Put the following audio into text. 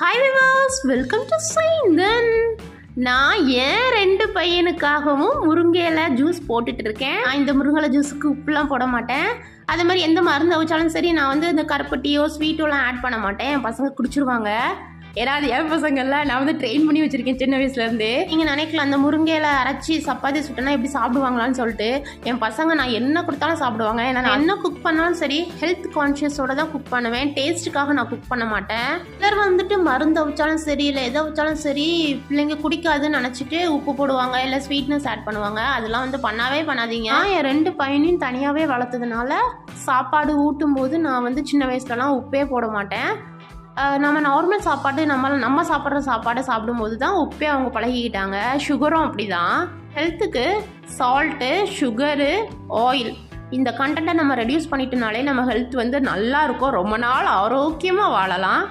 Hi விவாஸ், welcome to சைந்தன். நான் ஏன் 2 பையனுக்காகவும் முருங்கையில ஜூஸ் போட்டுட்டு இருக்கேன். நான் இந்த முருங்கை ஜூஸுக்கு உப்புலாம் போட மாட்டேன். அதே மாதிரி எந்த மருந்து அவிச்சாலும் சரி, நான் வந்து இந்த கருப்பட்டியோ ஸ்வீட்டோலாம் ஆட் பண்ண மாட்டேன். என் பசங்க குடிச்சிருவாங்க. ஏதாவது என் பசங்கள்லாம் நான் வந்து ட்ரெயின் பண்ணி வச்சிருக்கேன் சின்ன வயசுலேருந்து. நீங்கள் நினைக்கலாம் அந்த முருங்கையில அரைச்சி சப்பாத்தி சுட்டனா எப்படி சாப்பிடுவாங்களான்னு சொல்லிட்டு. என் பசங்க நான் என்ன கொடுத்தாலும் சாப்பிடுவாங்க. ஏன்னா நான் என்ன குக் பண்ணாலும் சரி ஹெல்த் கான்ஷியஸோட தான் குக் பண்ணுவேன். டேஸ்ட்டுக்காக நான் குக் பண்ண மாட்டேன். சிலர் வந்துட்டு மருந்து அவிச்சாலும் சரி இல்லை எதை வச்சாலும் சரி பிள்ளைங்க குடிக்காதுன்னு நினச்சிட்டு உப்பு போடுவாங்க, இல்லை ஸ்வீட்னஸ் ஆட் பண்ணுவாங்க. அதெல்லாம் வந்து பண்ணவே பண்ணாதீங்க. என் 2 பையனையும் தனியாகவே வளர்த்ததுனால சாப்பாடு ஊட்டும் போது நான் வந்து சின்ன வயசுலலாம் உப்பே போட மாட்டேன். நம்ம நார்மல் சாப்பாடு நம்ம சாப்பிட்ற சாப்பாடை சாப்பிடும்போது தான் உப்பே அவங்க பழகிக்கிட்டாங்க. சுகரும் அப்படி தான். ஹெல்த்துக்கு சால்ட்டு, சுகரு, ஆயில் இந்த கண்டென்ட்டை நம்ம ரெடியூஸ் பண்ணிட்டனாலே நம்ம ஹெல்த் வந்து நல்லா இருக்கும். ரொம்ப நாள் ஆரோக்கியமாக வாழலாம்.